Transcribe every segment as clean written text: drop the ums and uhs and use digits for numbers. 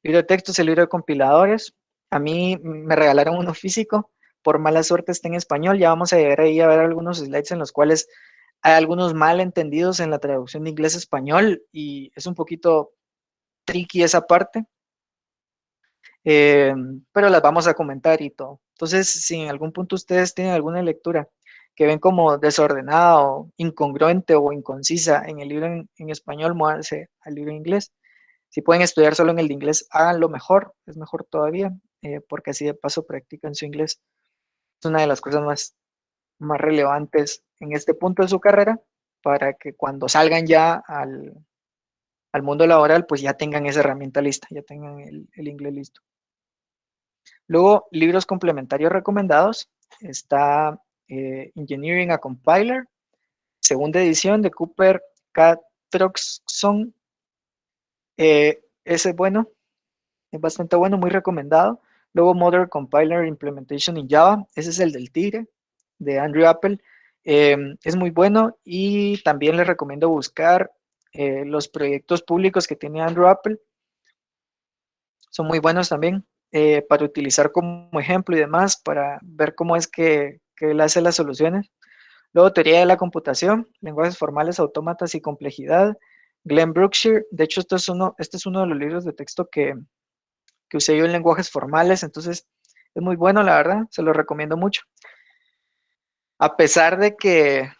Libro de textos, el libro de compiladores. A mí me regalaron uno físico, por mala suerte está en español. Ya vamos a llegar ahí a ver algunos slides en los cuales hay algunos malentendidos en la traducción de inglés a español y es un poquito tricky esa parte, pero las vamos a comentar y todo. Entonces, si en algún punto ustedes tienen alguna lectura que ven como desordenada o incongruente o inconcisa en el libro en español, muévanse al libro en inglés. Si pueden estudiar solo en el de inglés, háganlo mejor, es mejor todavía, porque así de paso practican su inglés. Es una de las cosas más relevantes en este punto de su carrera para que cuando salgan ya al mundo laboral, pues ya tengan esa herramienta lista, ya tengan el inglés listo. Luego, libros complementarios recomendados. Está Engineering a Compiler, segunda edición de Cooper Catroxon. Ese es bueno, es bastante bueno, muy recomendado. Luego, Modern Compiler Implementation in Java. Ese es el del Tigre, de Andrew Apple. Es muy bueno y también les recomiendo buscar los proyectos públicos que tiene Andrew Apple. Son muy buenos también para utilizar como ejemplo y demás, para ver cómo es que él hace las soluciones. Luego, teoría de la computación, lenguajes formales, autómatas y complejidad. Glenn Brookshire, de hecho, este es uno de los libros de texto que usé yo en lenguajes formales, entonces es muy bueno, la verdad, se lo recomiendo mucho. A pesar de que,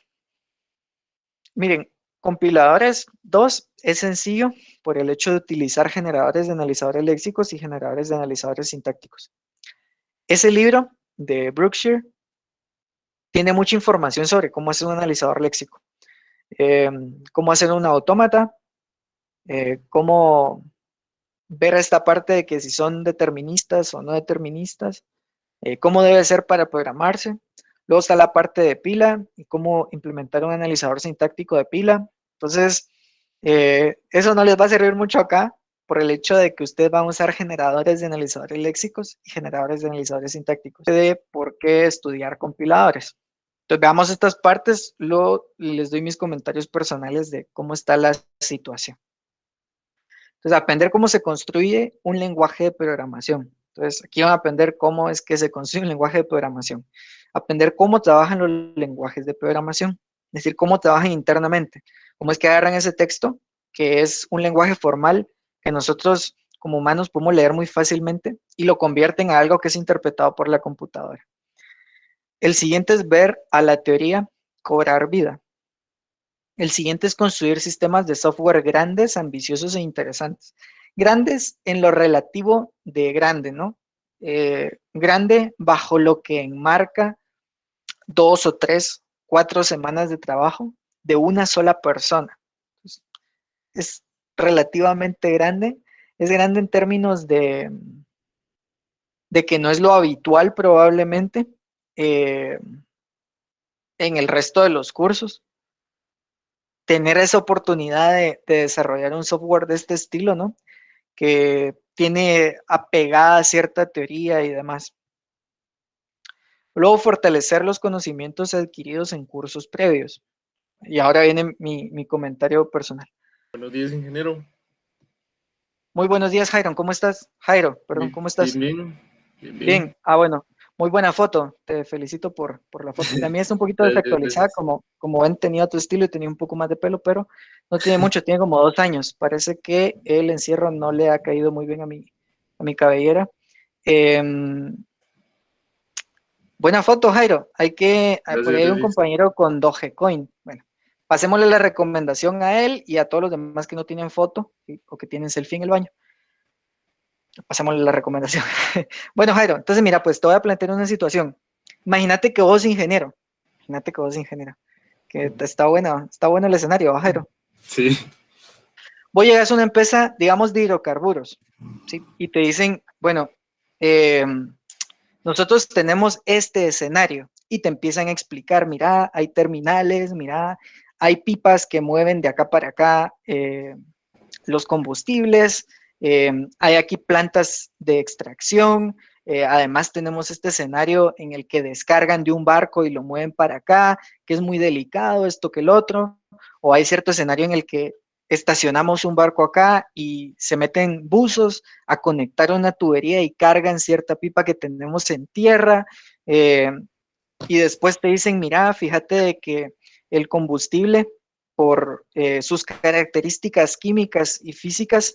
miren, compiladores 2 es sencillo por el hecho de utilizar generadores de analizadores léxicos y generadores de analizadores sintácticos. Ese libro de Brookshire tiene mucha información sobre cómo hacer un analizador léxico, cómo hacer un autómata, cómo ver esta parte de que si son deterministas o no deterministas, cómo debe ser para programarse. Luego está la parte de pila y cómo implementar un analizador sintáctico de pila. Entonces, eso no les va a servir mucho acá por el hecho de que ustedes van a usar generadores de analizadores léxicos y generadores de analizadores sintácticos. De por qué estudiar compiladores. Entonces, veamos estas partes, luego les doy mis comentarios personales de cómo está la situación. Entonces, aprender cómo se construye un lenguaje de programación. Entonces, aquí van a aprender cómo es que se construye un lenguaje de programación. Aprender cómo trabajan los lenguajes de programación. Es decir, cómo trabajan internamente. Cómo es que agarran ese texto, que es un lenguaje formal que nosotros como humanos podemos leer muy fácilmente y lo convierten a algo que es interpretado por la computadora. El siguiente es ver a la teoría cobrar vida. El siguiente es construir sistemas de software grandes, ambiciosos e interesantes. Grandes en lo relativo de grande, ¿no? Grande bajo lo que enmarca 2 o 3, 4 semanas de trabajo de una sola persona. Es relativamente grande. Es grande en términos de que no es lo habitual probablemente en el resto de los cursos. Tener esa oportunidad de desarrollar un software de este estilo, ¿no? Que tiene apegada cierta teoría y demás. Luego, fortalecer los conocimientos adquiridos en cursos previos. Y ahora viene mi comentario personal. Buenos días, ingeniero. Muy buenos días, Jairo. ¿Cómo estás? Jairo, perdón, ¿cómo Bien, estás? bien, bien, bien. Bien. Bueno. Muy buena foto. Te felicito por la foto. La mía está un poquito Gracias, desactualizada, gracias. como ven, tenía tu estilo y tenía un poco más de pelo, pero no tiene mucho, tiene como 2 años. Parece que el encierro no le ha caído muy bien a mi cabellera. Buena foto, Jairo. Por Gracias, ahí hay un gracias. compañero con Dogecoin. Bueno, pasémosle la recomendación a él y a todos los demás que no tienen foto o que tienen selfie en el baño. Pasémosle la recomendación. Bueno, Jairo, entonces mira, pues te voy a plantear una situación. Imagínate que vos ingeniero, que está bueno el escenario, ¿va, Jairo? Sí, Vos llegas a una empresa, digamos, de hidrocarburos, ¿sí? Y te dicen, bueno, nosotros tenemos este escenario y te empiezan a explicar, mira, hay terminales, mira, hay pipas que mueven de acá para acá los combustibles, hay aquí plantas de extracción, además tenemos este escenario en el que descargan de un barco y lo mueven para acá, que es muy delicado, esto que el otro, o hay cierto escenario en el que estacionamos un barco acá y se meten buzos a conectar una tubería y cargan cierta pipa que tenemos en tierra, eh, y después te dicen, mira, fíjate de que el combustible, por sus características químicas y físicas,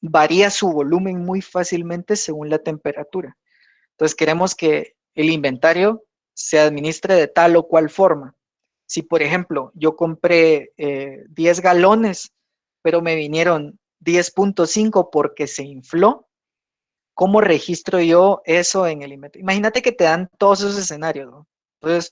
varía su volumen muy fácilmente según la temperatura. Entonces queremos que el inventario se administre de tal o cual forma. Si, por ejemplo, yo compré 10 galones, pero me vinieron 10.5 porque se infló, ¿cómo registro yo eso en el inventario? Imagínate que te dan todos esos escenarios, ¿no? Entonces,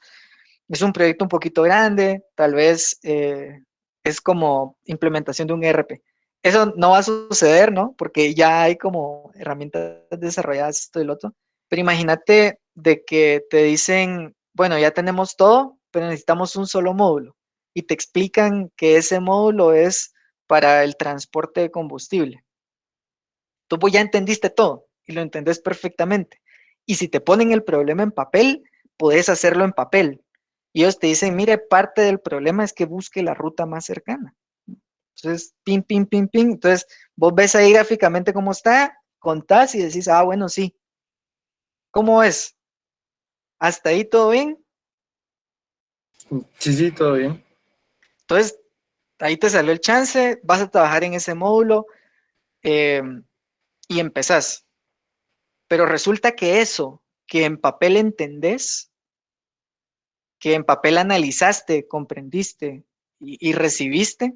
es un proyecto un poquito grande, tal vez es como implementación de un ERP. Eso no va a suceder, ¿no? Porque ya hay como herramientas desarrolladas, esto y lo otro. Pero imagínate de que te dicen, bueno, ya tenemos todo, pero necesitamos un solo módulo. Y te explican que ese módulo es para el transporte de combustible. Tú pues ya entendiste todo y lo entendés perfectamente. Y si te ponen el problema en papel, puedes hacerlo en papel. Y ellos te dicen, mire, parte del problema es que busque la ruta más cercana. Entonces, pin, pin, pin, pin. Entonces, vos ves ahí gráficamente cómo está, contás y decís, ah, bueno, sí. ¿Cómo es? ¿Hasta ahí todo bien? Sí, sí, todo bien. Entonces, ahí te salió el chance, vas a trabajar en ese módulo eh, y empezás. Pero resulta que eso que en papel entendés, que en papel analizaste, comprendiste y recibiste,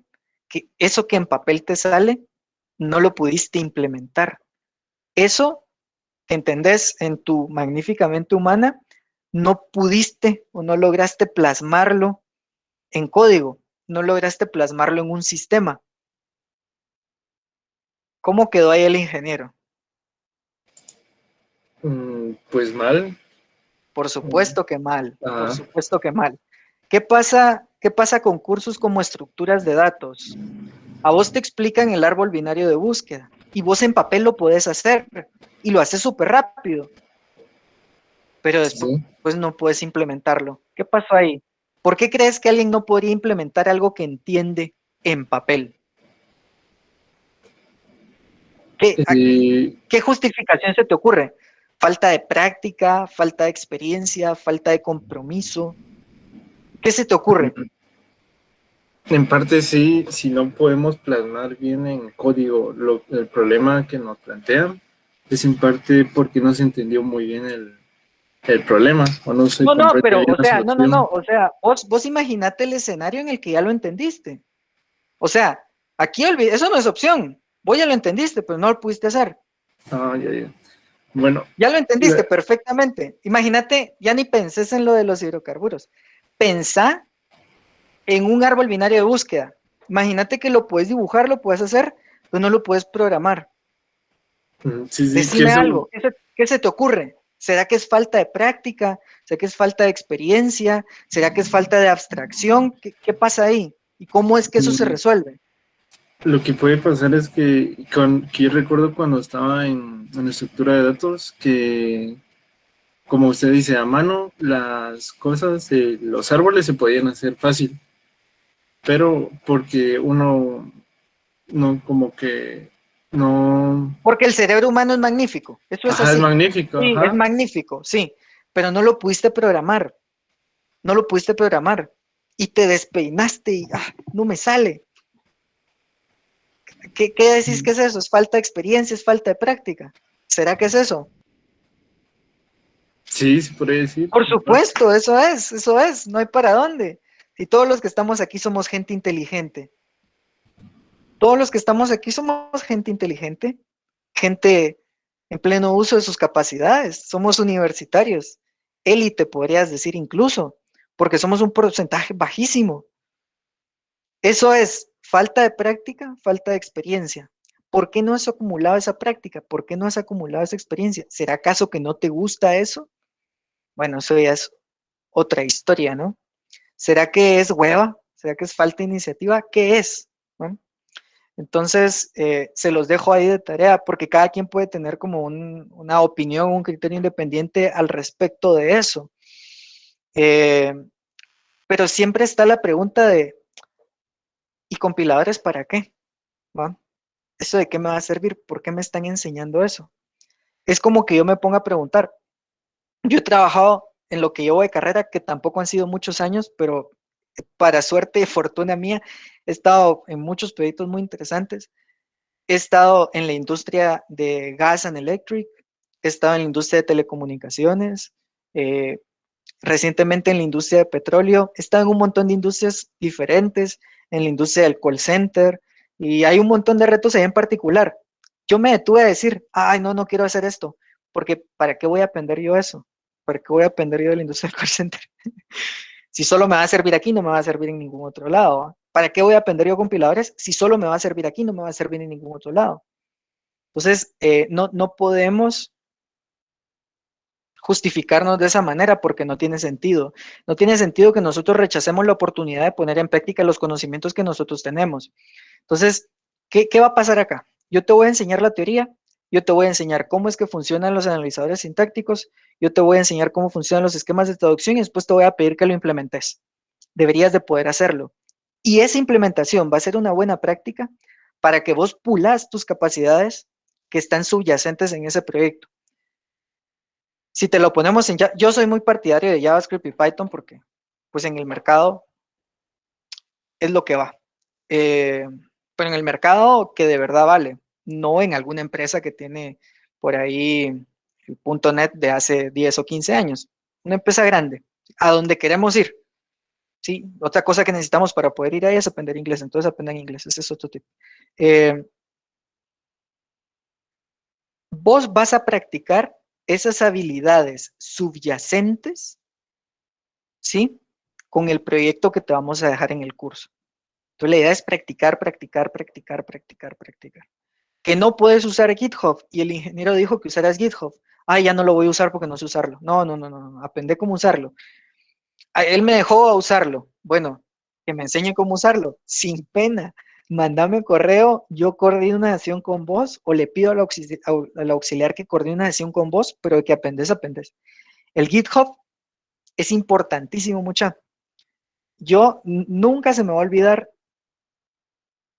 que eso que en papel te sale, no lo pudiste implementar. Eso, ¿entendés? En tu magníficamente humana, no pudiste o no lograste plasmarlo en código, no lograste plasmarlo en un sistema. ¿Cómo quedó ahí el ingeniero? Pues mal. Por Mm, supuesto que mal, por Ajá. supuesto que mal. Qué pasa con cursos como estructuras de datos? A vos te explican el árbol binario de búsqueda y vos en papel lo podés hacer y lo haces súper rápido, pero Sí, después sí. no puedes implementarlo. ¿Qué pasó ahí? ¿Por qué crees que alguien no podría implementar algo que entiende en papel? ¿Qué, a- Eh, ¿Qué justificación se te ocurre? ¿Falta de práctica, falta de experiencia, falta de compromiso? ¿Qué se te ocurre? en parte sí, si no podemos plasmar bien en código el problema que nos plantean, es en parte porque no se entendió muy bien el problema o no se No, no, comprende pero, bien o la sea, no, no, no, solución. o sea, vos imaginate el escenario en el que ya lo entendiste. O sea, aquí eso no es opción. Vos ya lo entendiste, pero no lo pudiste hacer. Ah, ya, ya. Bueno, Ya lo entendiste la- perfectamente. Imagínate, ya ni pensés en lo de los hidrocarburos. Pensá en un árbol binario de búsqueda. Imagínate que lo puedes dibujar, lo puedes hacer, pero no lo puedes programar. sí, sí, que Decime eso, algo, ¿qué se te ocurre? ¿Será que es falta de práctica? ¿Será que es falta de experiencia? ¿Será que es falta de abstracción? ¿Qué pasa ahí? ¿Y cómo es que eso se mm, resuelve? lo que puede pasar es que yo recuerdo cuando estaba en estructura de datos, que como usted dice, a mano las cosas, los árboles se podían hacer fácil, pero porque uno no como que no, Porque el cerebro humano es magnífico, eso es ajá, es así. magnífico, Sí, es ajá. magnífico, sí, pero no lo pudiste programar, no lo pudiste programar y te despeinaste y no me sale. ¿Qué decís que es eso? ¿Es falta de experiencia? ¿Es falta de práctica? ¿Será que es eso? Sí, se podría decir. Por supuesto, eso es, no hay para dónde. Si todos los que estamos aquí somos gente inteligente, todos los que estamos aquí somos gente inteligente, gente en pleno uso de sus capacidades, somos universitarios, élite podrías decir incluso, porque somos un porcentaje bajísimo. Eso es falta de práctica, falta de experiencia. ¿Por qué no has acumulado esa práctica? ¿Por qué no has acumulado esa experiencia? ¿Será acaso que no te gusta eso? Bueno, eso ya es otra historia, ¿no? ¿Será que es hueva? ¿Será que es falta de iniciativa? ¿Qué es? ¿No? Entonces, se los dejo ahí de tarea porque cada quien puede tener como una opinión, un criterio independiente al respecto de eso. Eh, pero siempre está la pregunta de, ¿Y compiladores para qué? ¿Va? ¿Eso de qué me va a servir? ¿Por qué me están enseñando eso? Es como que yo me ponga a preguntar. Yo he trabajado en lo que llevo de carrera, que tampoco han sido muchos años, pero para suerte y fortuna mía, he estado en muchos proyectos muy interesantes. He estado en la industria de gas and electric, he estado en la industria de telecomunicaciones, eh, recientemente en la industria de petróleo, he estado en un montón de industrias diferentes, en la industria del call center, y hay un montón de retos ahí en particular. Yo me detuve a decir, ay, no, no quiero hacer esto, porque ¿para qué voy a aprender yo eso? ¿Para qué voy a aprender yo de la industria del call center? Si solo me va a servir aquí, no me va a servir en ningún otro lado. ¿Va? ¿Para qué voy a aprender yo compiladores? Si solo me va a servir aquí, no me va a servir en ningún otro lado. Entonces, no podemos justificarnos de esa manera porque no tiene sentido. No tiene sentido que nosotros rechacemos la oportunidad de poner en práctica los conocimientos que nosotros tenemos. Entonces, ¿qué va a pasar acá? Yo te voy a enseñar la teoría, yo te voy a enseñar cómo es que funcionan los analizadores sintácticos, yo te voy a enseñar cómo funcionan los esquemas de traducción y después te voy a pedir que lo implementes. Deberías de poder hacerlo. Y esa implementación va a ser una buena práctica para que vos pulas tus capacidades que están subyacentes en ese proyecto. Si te lo ponemos en, yo soy muy partidario de JavaScript y Python porque pues en el mercado es lo que va. Pero en el mercado que de verdad vale, no en alguna empresa que tiene por ahí el .NET de hace 10 o 15 años. Una empresa grande, a donde queremos ir. ¿Sí? Otra cosa que necesitamos para poder ir ahí es aprender inglés, entonces aprendan inglés, ese es otro tipo. Vos vas a practicar esas habilidades subyacentes, ¿sí? Con el proyecto que te vamos a dejar en el curso. Entonces la idea es practicar, practicar, practicar, practicar, practicar. Que no puedes usar GitHub y el ingeniero dijo que usaras GitHub. Ah, ya no lo voy a usar porque no sé usarlo. No, no, no, no, aprende cómo usarlo. Él me dejó a usarlo. Bueno, que me enseñe cómo usarlo, sin pena. Mándame correo, yo coordino una sesión con vos o le pido al auxiliar que coordine una sesión con vos, pero de que aprendes, aprendes. El GitHub es importantísimo, mucha. Yo nunca se me va a olvidar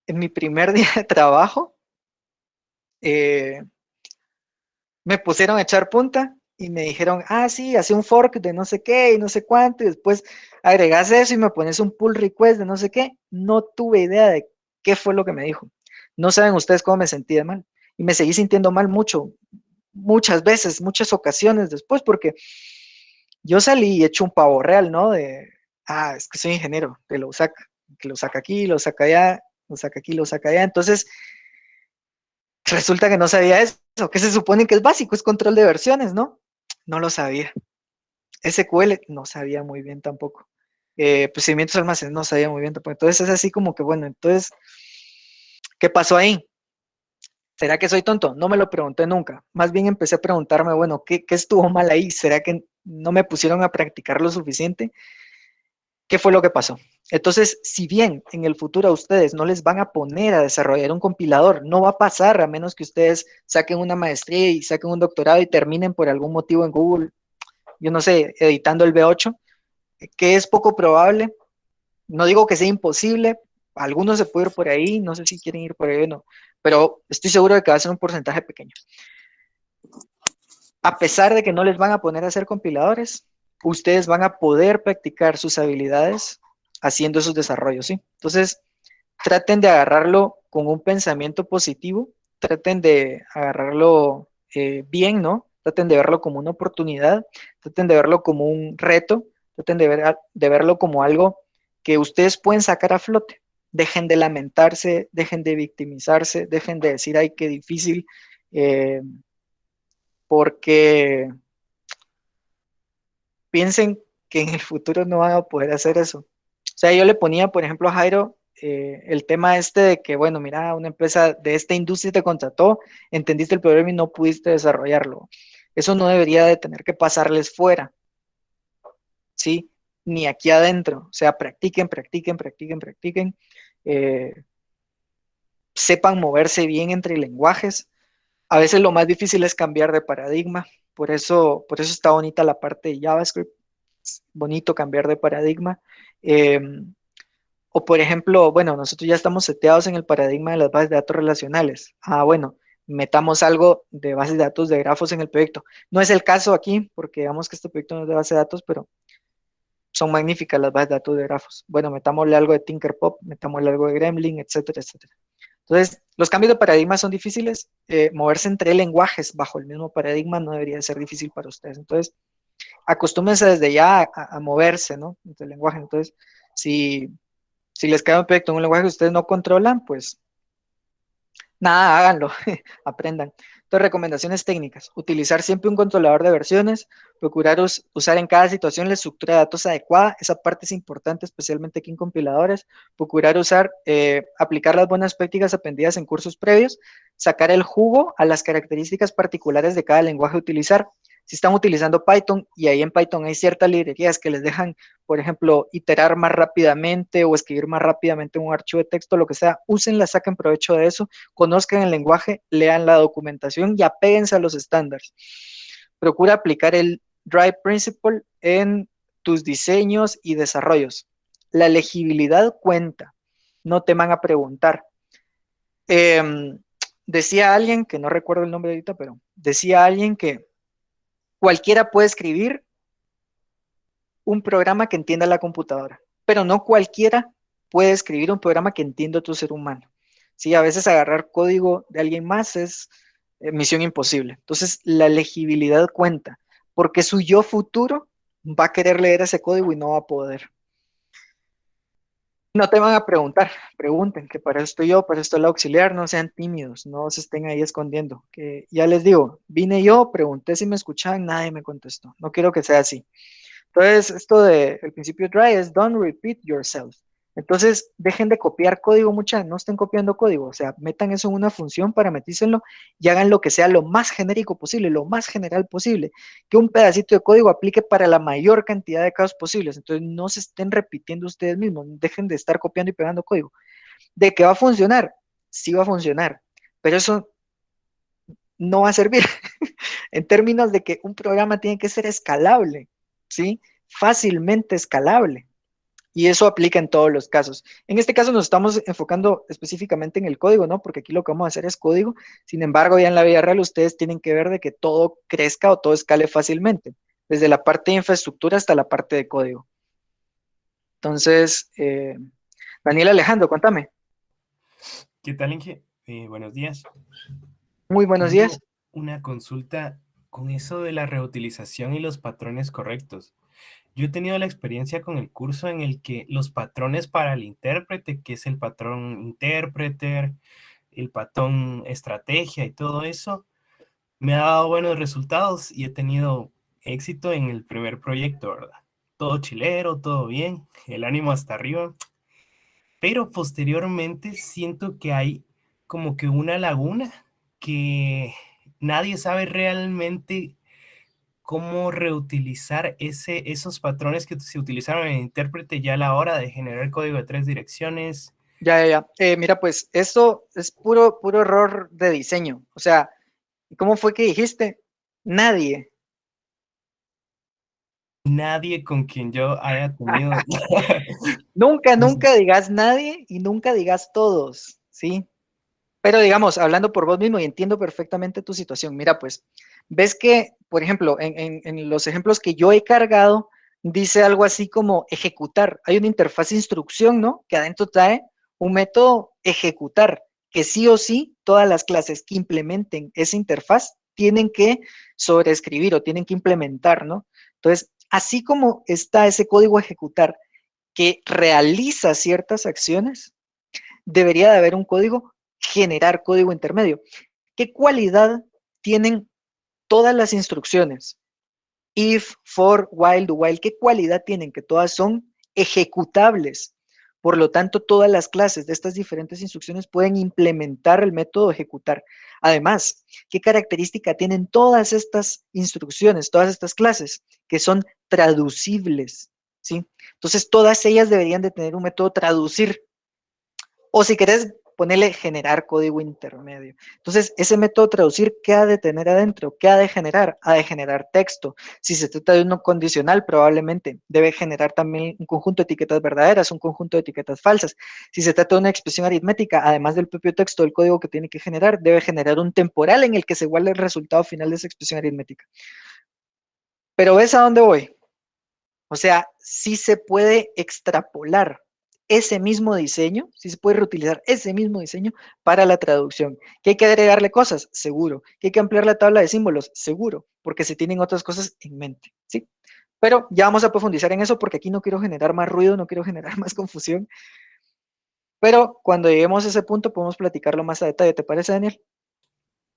en mi primer día de trabajo, eh, me pusieron a echar punta y me dijeron, ah, sí, hace un fork de no sé qué y no sé cuánto, y después agregas eso y me pones un pull request de no sé qué. No tuve idea de qué fue lo que me dijo. No saben ustedes cómo me sentí de mal. Y me seguí sintiendo mal muchas veces, muchas ocasiones después, porque yo salí y hecho un pavo real, ¿no? Es que soy ingeniero, que lo saca aquí, lo saca allá, lo saca aquí, lo saca allá. Entonces, resulta que no sabía eso, que se supone que es básico, es control de versiones, ¿no? No lo sabía. SQL no sabía muy bien tampoco. Procedimientos almacenados no sabía muy bien tampoco. Entonces es así como que, bueno, entonces, ¿qué pasó ahí? ¿Será que soy tonto? No me lo pregunté nunca. Más bien empecé a preguntarme, bueno, ¿qué estuvo mal ahí? ¿Será que no me pusieron a practicar lo suficiente? ¿Qué fue lo que pasó? Entonces, si bien en el futuro a ustedes no les van a poner a desarrollar un compilador, no va a pasar a menos que ustedes saquen una maestría y saquen un doctorado y terminen por algún motivo en Google, yo no sé, editando el V8, que es poco probable. No digo que sea imposible, algunos se pueden ir por ahí, no sé si quieren ir por ahí o no, pero estoy seguro de que va a ser un porcentaje pequeño. A pesar de que no les van a poner a hacer compiladores, ustedes van a poder practicar sus habilidades haciendo esos desarrollos, ¿sí? Entonces, traten de agarrarlo con un pensamiento positivo, traten de agarrarlo bien, ¿no? Traten de verlo como una oportunidad, traten de verlo como un reto, traten de verlo como algo que ustedes pueden sacar a flote. Dejen de lamentarse, dejen de victimizarse, dejen de decir, ay, qué difícil, eh, porque piensen que en el futuro no van a poder hacer eso. O sea, yo le ponía, por ejemplo, a Jairo el tema este de que, bueno, mira, una empresa de esta industria te contrató, entendiste el problema y no pudiste desarrollarlo. Eso no debería de tener que pasarles fuera, ¿sí? Ni aquí adentro. O sea, practiquen, practiquen, practiquen, practiquen. Eh, sepan moverse bien entre lenguajes. A veces lo más difícil es cambiar de paradigma. Por eso está bonita la parte de JavaScript. Es bonito cambiar de paradigma. Eh, O por ejemplo, bueno, nosotros ya estamos seteados en el paradigma de las bases de datos relacionales. Bueno, metamos algo de bases de datos de grafos en el proyecto. No es el caso aquí, porque digamos que este proyecto no es de base de datos, pero son magníficas las bases de datos de grafos. Bueno, metámosle algo de Tinkerpop, metámosle algo de Gremlin, etcétera, etcétera. Entonces, los cambios de paradigma son difíciles. Moverse entre lenguajes bajo el mismo paradigma no debería ser difícil para ustedes. Entonces, acostúmense desde ya a moverse, ¿no? Entre el lenguaje. Entonces, si les queda un proyecto en un lenguaje que ustedes no controlan, pues nada, háganlo, aprendan. Entonces, recomendaciones técnicas. Utilizar siempre un controlador de versiones, procurar usar en cada situación la estructura de datos adecuada. Esa parte es importante, especialmente aquí en compiladores. Procurar aplicar las buenas prácticas aprendidas en cursos previos, sacar el jugo a las características particulares de cada lenguaje a utilizar. Si están utilizando Python y ahí en Python hay ciertas librerías que les dejan, por ejemplo, iterar más rápidamente o escribir más rápidamente un archivo de texto, lo que sea, úsenla, saquen provecho de eso, conozcan el lenguaje, lean la documentación y apéguense a los estándares. Procura aplicar el Drive Principle en tus diseños y desarrollos. La legibilidad cuenta, no te van a preguntar. Decía alguien, que no recuerdo el nombre ahorita, pero decía alguien que cualquiera puede escribir un programa que entienda la computadora, pero no cualquiera puede escribir un programa que entienda otro ser humano. Sí, a veces agarrar código de alguien más es misión imposible. Entonces, la legibilidad cuenta, porque su yo futuro va a querer leer ese código y no va a poder. No te van a preguntar, pregunten, que para esto yo, para esto el auxiliar, no sean tímidos, no se estén ahí escondiendo. Que ya les digo, vine yo, pregunté si me escuchaban, nadie me contestó. No quiero que sea así. Entonces, esto del principio dry es don't repeat yourself. Entonces, dejen de copiar código, no estén copiando código, o sea, metan eso en una función, parametícenlo y hagan lo que sea lo más genérico posible, lo más general posible, que un pedacito de código aplique para la mayor cantidad de casos posibles. Entonces, no se estén repitiendo ustedes mismos, dejen de estar copiando y pegando código. ¿De qué va a funcionar? Sí va a funcionar, pero eso no va a servir en términos de que un programa tiene que ser escalable, ¿sí? Fácilmente escalable. Y eso aplica en todos los casos. En este caso nos estamos enfocando específicamente en el código, ¿no? Porque aquí lo que vamos a hacer es código. Sin embargo, ya en la vida real ustedes tienen que ver de que todo crezca o todo escale fácilmente, desde la parte de infraestructura hasta la parte de código. Entonces, Daniel Alejandro, cuéntame. ¿Qué tal, Inge? Buenos días. Muy buenos días. Tengo una consulta con eso de la reutilización y los patrones correctos. Yo he tenido la experiencia con el curso en el que los patrones para el intérprete, que es el patrón interpreter, el patrón estrategia y todo eso, me ha dado buenos resultados y he tenido éxito en el primer proyecto, ¿verdad? Todo chilero, todo bien, el ánimo hasta arriba, pero posteriormente siento que hay como que una laguna que nadie sabe realmente cómo reutilizar esos patrones que se utilizaron en el intérprete ya a la hora de generar código de 3 direcciones. Ya. Mira, pues esto es puro error de diseño. O sea, ¿cómo fue que dijiste? Nadie. Nadie con quien yo haya tenido... Nunca digas nadie y nunca digas todos, ¿sí? Pero digamos, hablando por vos mismo y entiendo perfectamente tu situación, mira, pues, ves que, por ejemplo, en los ejemplos que yo he cargado, dice algo así como ejecutar. Hay una interfaz de instrucción, ¿no? Que adentro trae un método ejecutar, que sí o sí todas las clases que implementen esa interfaz tienen que sobreescribir o tienen que implementar, ¿no? Entonces, así como está ese código ejecutar que realiza ciertas acciones, debería de haber un código generar código intermedio. ¿Qué cualidad tienen todas las instrucciones? If, for, while, do while, ¿qué cualidad tienen? Que todas son ejecutables. Por lo tanto, todas las clases de estas diferentes instrucciones pueden implementar el método ejecutar. Además, ¿qué característica tienen todas estas instrucciones, todas estas clases? Que son traducibles, ¿sí? Entonces, todas ellas deberían de tener un método traducir. O si querés ponerle generar código intermedio. Entonces, ese método traducir, ¿qué ha de tener adentro? ¿Qué ha de generar? Ha de generar texto. Si se trata de uno condicional, probablemente debe generar también un conjunto de etiquetas verdaderas, un conjunto de etiquetas falsas. Si se trata de una expresión aritmética, además del propio texto del código que tiene que generar, debe generar un temporal en el que se guarde el resultado final de esa expresión aritmética. Pero ¿ves a dónde voy? O sea, sí se puede extrapolar ese mismo diseño, sí se puede reutilizar ese mismo diseño para la traducción. ¿Que hay que agregarle cosas? Seguro. ¿Que hay que ampliar la tabla de símbolos? Seguro, porque se tienen otras cosas en mente, ¿sí? Pero ya vamos a profundizar en eso porque aquí no quiero generar más ruido, no quiero generar más confusión. Pero cuando lleguemos a ese punto podemos platicarlo más a detalle, ¿te parece, Daniel?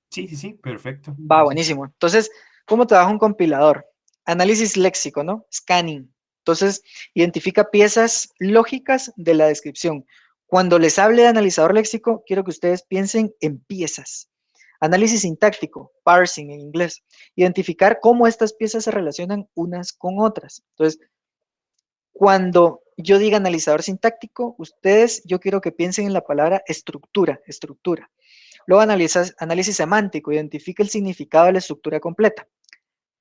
Sí, sí, sí, perfecto. Va, buenísimo. Entonces, ¿cómo trabaja un compilador? Análisis léxico, ¿no? Scanning. Entonces, identifica piezas lógicas de la descripción. Cuando les hable de analizador léxico, quiero que ustedes piensen en piezas. Análisis sintáctico, parsing en inglés. Identificar cómo estas piezas se relacionan unas con otras. Entonces, cuando yo diga analizador sintáctico, ustedes, yo quiero que piensen en la palabra estructura, estructura. Luego análisis semántico, identifica el significado de la estructura completa.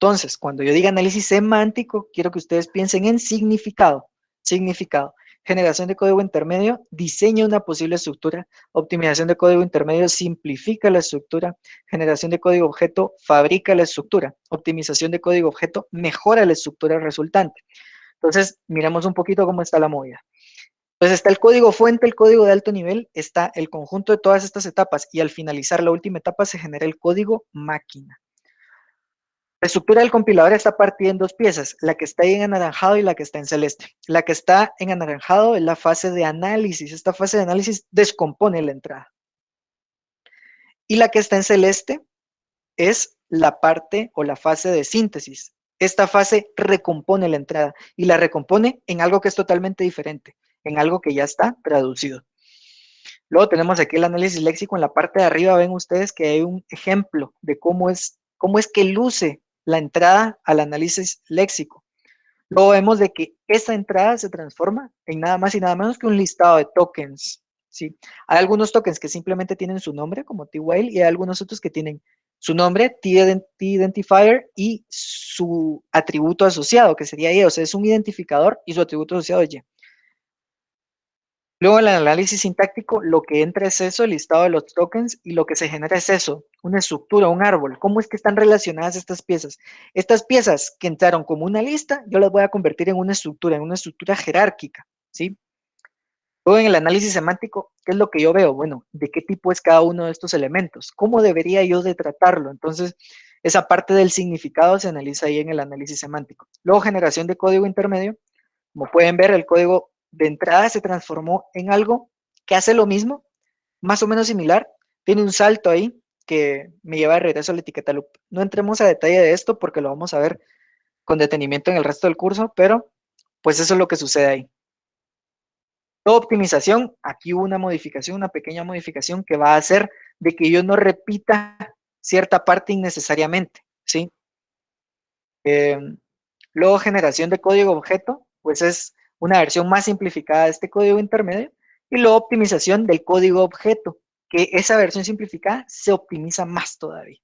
Entonces, cuando yo diga análisis semántico, quiero que ustedes piensen en significado. Significado. Generación de código intermedio, diseña una posible estructura. Optimización de código intermedio, simplifica la estructura. Generación de código objeto, fabrica la estructura. Optimización de código objeto, mejora la estructura resultante. Entonces, miremos un poquito cómo está la movida. Entonces está el código fuente, el código de alto nivel, está el conjunto de todas estas etapas y al finalizar la última etapa se genera el código máquina. La estructura del compilador está partida en dos piezas, la que está ahí en anaranjado y la que está en celeste. La que está en anaranjado es la fase de análisis. Esta fase de análisis descompone la entrada. Y la que está en celeste es la parte o la fase de síntesis. Esta fase recompone la entrada y la recompone en algo que es totalmente diferente, en algo que ya está traducido. Luego tenemos aquí el análisis léxico. En la parte de arriba ven ustedes que hay un ejemplo de cómo es que luce la entrada al análisis léxico. Luego vemos de que esa entrada se transforma en nada más y nada menos que un listado de tokens, ¿sí? Hay algunos tokens que simplemente tienen su nombre, como T-Whale, y hay algunos otros que tienen su nombre, T-Identifier, y su atributo asociado, que sería Y, o sea, es un identificador y su atributo asociado es Y. Luego en el análisis sintáctico, lo que entra es eso, el listado de los tokens, y lo que se genera es eso, una estructura, un árbol. ¿Cómo es que están relacionadas estas piezas? Estas piezas que entraron como una lista, yo las voy a convertir en una estructura jerárquica, ¿sí? Luego en el análisis semántico, ¿qué es lo que yo veo? Bueno, ¿de qué tipo es cada uno de estos elementos? ¿Cómo debería yo de tratarlo? Entonces, esa parte del significado se analiza ahí en el análisis semántico. Luego, generación de código intermedio. Como pueden ver, el código de entrada se transformó en algo que hace lo mismo, más o menos similar. Tiene un salto ahí que me lleva de regreso a la etiqueta loop. No entremos a detalle de esto porque lo vamos a ver con detenimiento en el resto del curso, pero pues eso es lo que sucede ahí. Toda optimización, aquí hubo una modificación, una pequeña modificación que va a hacer de que yo no repita cierta parte innecesariamente, ¿sí? Luego generación de código objeto, pues es una versión más simplificada de este código intermedio. Y luego optimización del código objeto, que esa versión simplificada se optimiza más todavía.